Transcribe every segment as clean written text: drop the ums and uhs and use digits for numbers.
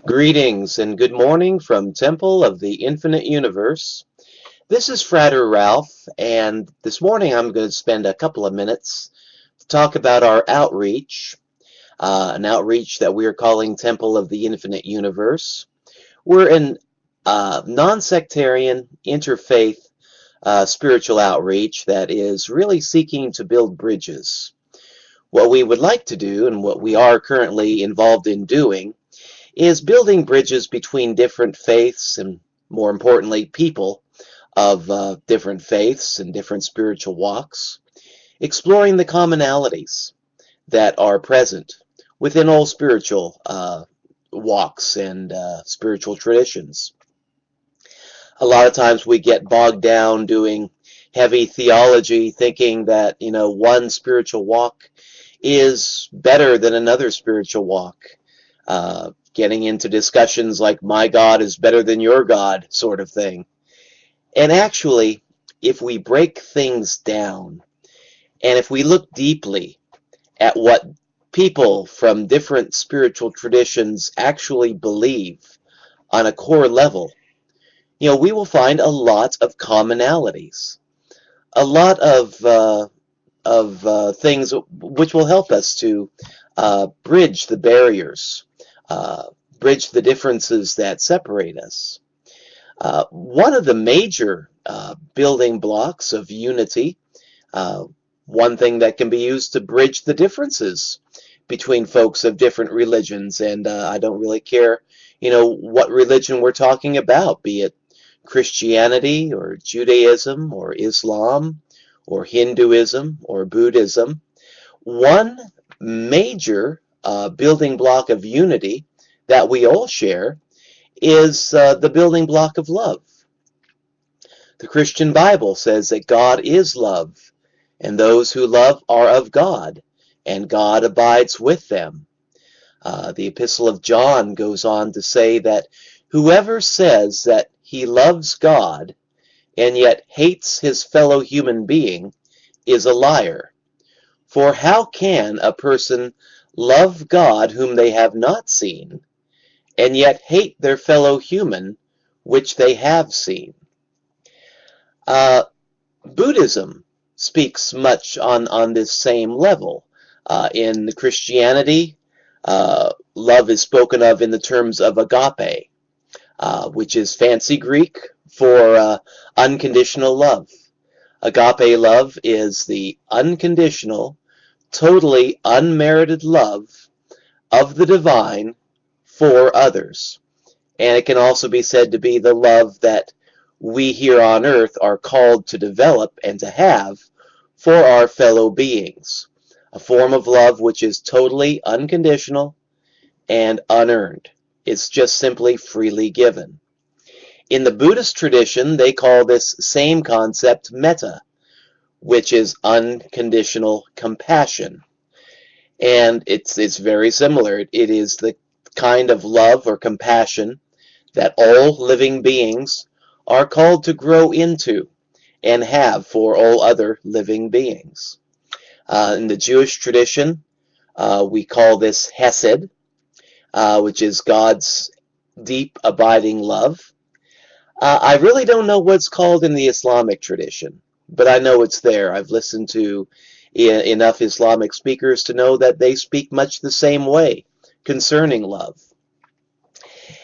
Greetings and good morning from Temple of the Infinite Universe. This is Frater Ralph, and this morning I'm going to spend a couple of minutes to talk about our outreach, an outreach that we are calling Temple of the Infinite Universe. We're an non-sectarian, interfaith spiritual outreach that is really seeking to build bridges. What we would like to do, and what we are currently involved in doing, is building bridges between different faiths and, more importantly, people of different faiths and different spiritual walks, exploring the commonalities that are present within all spiritual walks and spiritual traditions. A lot of times we get bogged down doing heavy theology, thinking that, one spiritual walk is better than another spiritual walk. Getting into discussions like my God is better than your God sort of thing. And actually, if we break things down and if we look deeply at what people from different spiritual traditions actually believe on a core level, we will find a lot of commonalities, a lot of things which will help us to bridge the barriers, bridge the differences that separate us. One of the major building blocks of unity, one thing that can be used to bridge the differences between folks of different religions, and I don't really care, what religion we're talking about, be it Christianity or Judaism or Islam or Hinduism or Buddhism. One major building block of unity that we all share is the building block of love. The Christian Bible says that God is love, and those who love are of God, and God abides with them. The Epistle of John goes on to say that whoever says that he loves God and yet hates his fellow human being is a liar. For how can a person love God whom they have not seen, and yet hate their fellow human, which they have seen? Buddhism speaks much on this same level. In Christianity, love is spoken of in the terms of agape, which is fancy Greek for unconditional love. Agape love is the unconditional, totally unmerited love of the divine for others. And it can also be said to be the love that we here on earth are called to develop and to have for our fellow beings. A form of love which is totally unconditional and unearned. It's just simply freely given. In the Buddhist tradition, they call this same concept metta, which is unconditional compassion. And it's very similar. It is the kind of love or compassion that all living beings are called to grow into and have for all other living beings. In the Jewish tradition, we call this Hesed, which is God's deep, abiding love. I really don't know what's called in the Islamic tradition, but I know it's there. I've listened to enough Islamic speakers to know that they speak much the same way concerning love.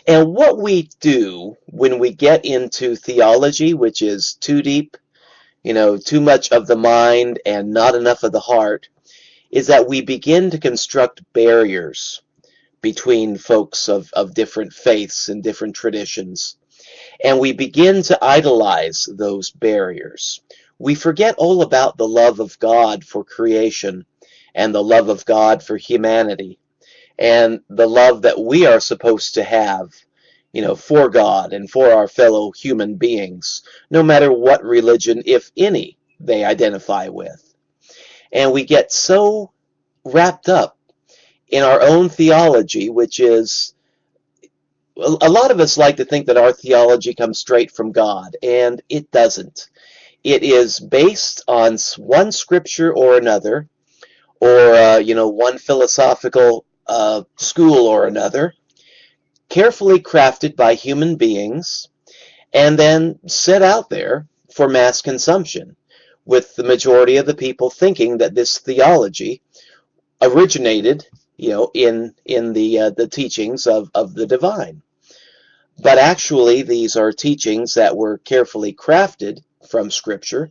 And what we do when we get into theology, which is too deep, too much of the mind and not enough of the heart, is that we begin to construct barriers between folks of different faiths and different traditions. And we begin to idolize those barriers. We forget all about the love of God for creation and the love of God for humanity and the love that we are supposed to have, for God and for our fellow human beings, no matter what religion, if any, they identify with. And we get so wrapped up in our own theology, which is, a lot of us like to think that our theology comes straight from God, and it doesn't. It is based on one scripture or another, or one philosophical school or another, carefully crafted by human beings and then set out there for mass consumption, with the majority of the people thinking that this theology originated, in the teachings of the divine. But actually, these are teachings that were carefully crafted from Scripture,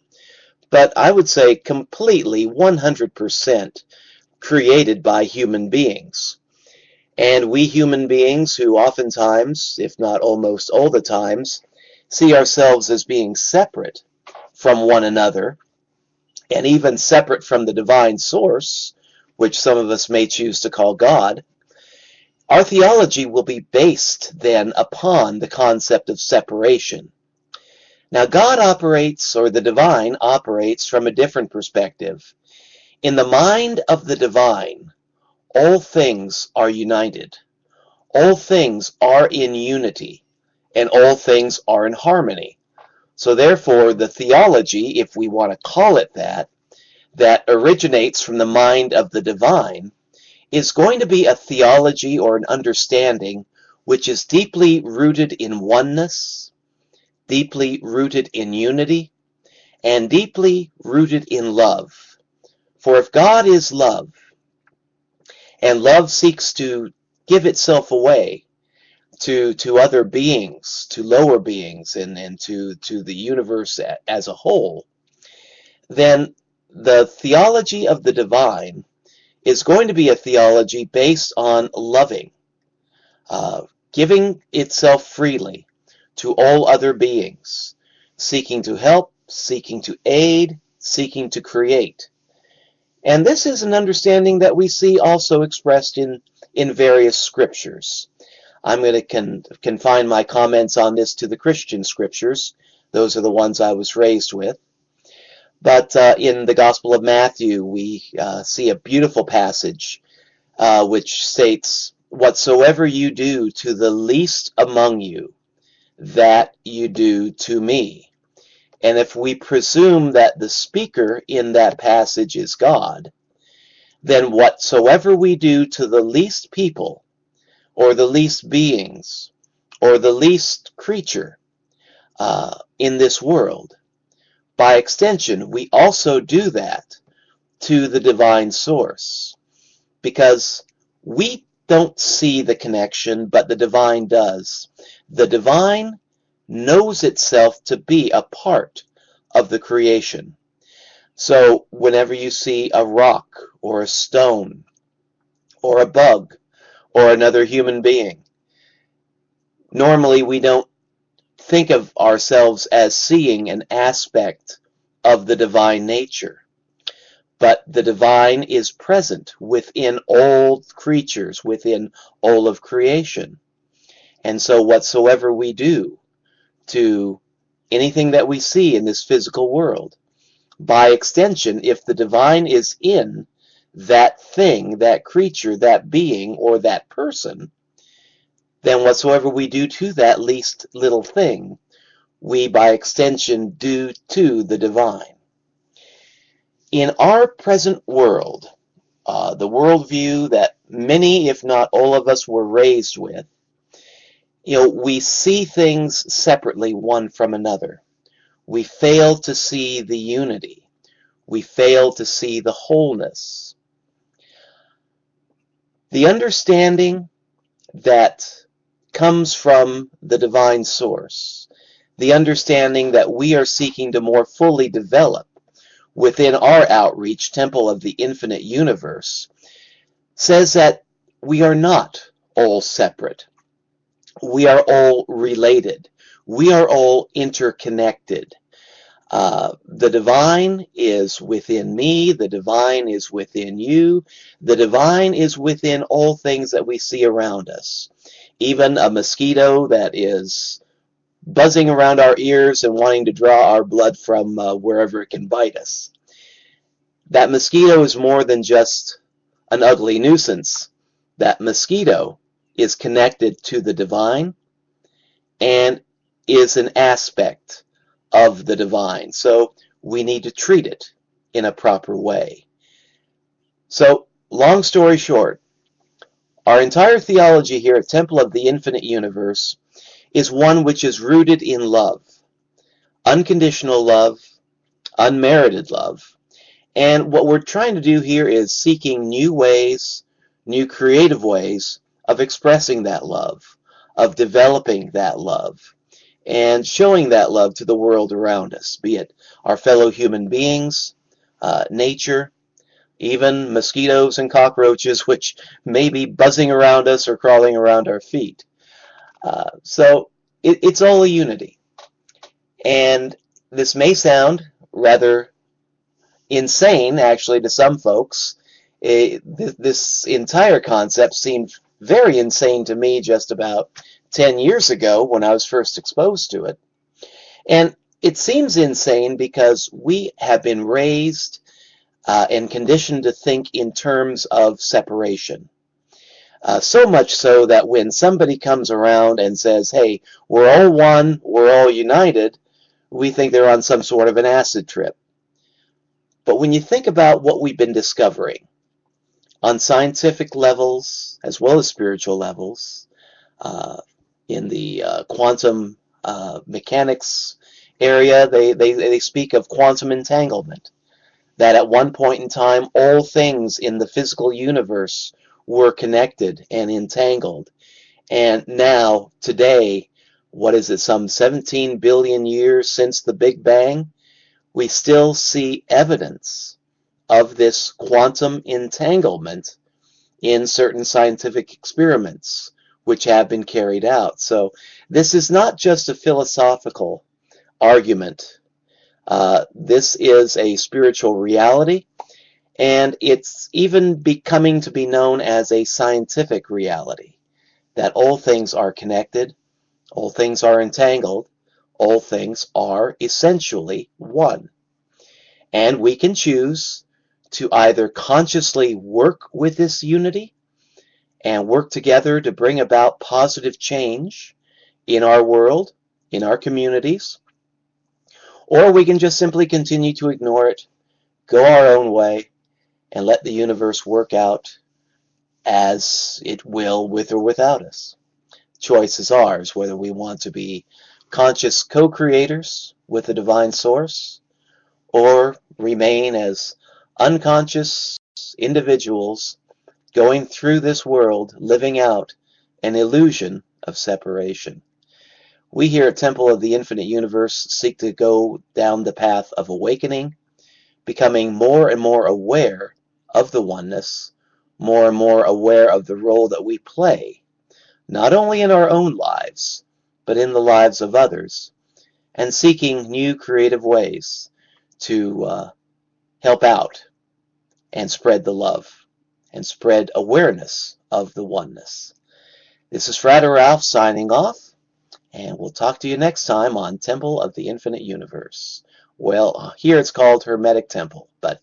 but I would say completely 100% created by human beings. And we human beings who oftentimes, if not almost all the times, see ourselves as being separate from one another, and even separate from the divine source, which some of us may choose to call God, our theology will be based then upon the concept of separation. Now, God operates, or the divine operates, from a different perspective. In the mind of the divine, all things are united. All things are in unity, and all things are in harmony. So therefore, the theology, if we want to call it that originates from the mind of the divine, is going to be a theology or an understanding which is deeply rooted in oneness, deeply rooted in unity, and deeply rooted in love. For if God is love, and love seeks to give itself away to other beings, to lower beings, and to the universe as a whole, then the theology of the divine is going to be a theology based on loving, giving itself freely to all other beings, seeking to help, seeking to aid, seeking to create. And this is an understanding that we see also expressed in various scriptures. I'm going to confine my comments on this to the Christian scriptures. Those are the ones I was raised with. But in the Gospel of Matthew, we see a beautiful passage which states, "Whatsoever you do to the least among you, that you do to me." And if we presume that the speaker in that passage is God, then whatsoever we do to the least people, or the least beings, or the least creature in this world, by extension, we also do that to the divine source, because we don't see the connection, but the divine does. The divine knows itself to be a part of the creation. So whenever you see a rock or a stone or a bug or another human being, normally we don't think of ourselves as seeing an aspect of the divine nature. But the divine is present within all creatures, within all of creation. And so whatsoever we do to anything that we see in this physical world, by extension, if the divine is in that thing, that creature, that being, or that person, then whatsoever we do to that least little thing, we by extension do to the divine. In our present world, the worldview that many, if not all of us, were raised with, we see things separately one from another. We fail to see the unity. We fail to see the wholeness. The understanding that comes from the divine source, the understanding that we are seeking to more fully develop within our outreach, Temple of the Infinite Universe, says that we are not all separate. We are all related. We are all interconnected. The divine is within me. The divine is within you. The divine is within all things that we see around us. Even a mosquito that is buzzing around our ears and wanting to draw our blood from wherever it can bite us. That mosquito is more than just an ugly nuisance. That mosquito is connected to the divine and is an aspect of the divine. So we need to treat it in a proper way. So, long story short, Our entire theology here at Temple of the Infinite Universe is one which is rooted in love, unconditional love, unmerited love. And what we're trying to do here is seeking new ways, new creative ways of expressing that love, of developing that love, and showing that love to the world around us, be it our fellow human beings, nature, even mosquitoes and cockroaches, which may be buzzing around us or crawling around our feet. So it's all a unity. And this may sound rather insane, actually, to some folks. This entire concept seemed very insane to me just about 10 years ago when I was first exposed to it. And it seems insane because we have been raised and conditioned to think in terms of separation. So much so that when somebody comes around and says, hey, we're all one, we're all united, we think they're on some sort of an acid trip. But when you think about what we've been discovering on scientific levels as well as spiritual levels, in the quantum mechanics area, they speak of quantum entanglement, that at one point in time all things in the physical universe were connected and entangled. And now, today, what is it, some 17 billion years since the Big Bang, we still see evidence of this quantum entanglement in certain scientific experiments which have been carried out. So this is not just a philosophical argument. This is a spiritual reality, and it's even becoming to be known as a scientific reality, that all things are connected, all things are entangled, all things are essentially one. And we can choose to either consciously work with this unity and work together to bring about positive change in our world, in our communities, or we can just simply continue to ignore it, go our own way, and let the universe work out as it will with or without us. Choice is ours, whether we want to be conscious co-creators with the divine source or remain as unconscious individuals going through this world living out an illusion of separation. We here at Temple of the Infinite Universe seek to go down the path of awakening, becoming more and more aware of the oneness, more and more aware of the role that we play, not only in our own lives, but in the lives of others, and seeking new creative ways to help out and spread the love and spread awareness of the oneness. This is Frater Ralph signing off, and we'll talk to you next time on Temple of the Infinite Universe. Well, here it's called Hermetic Temple, but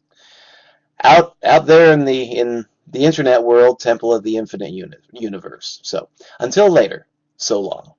out there in the internet world, Temple of the Infinite Universe. So until later, so long.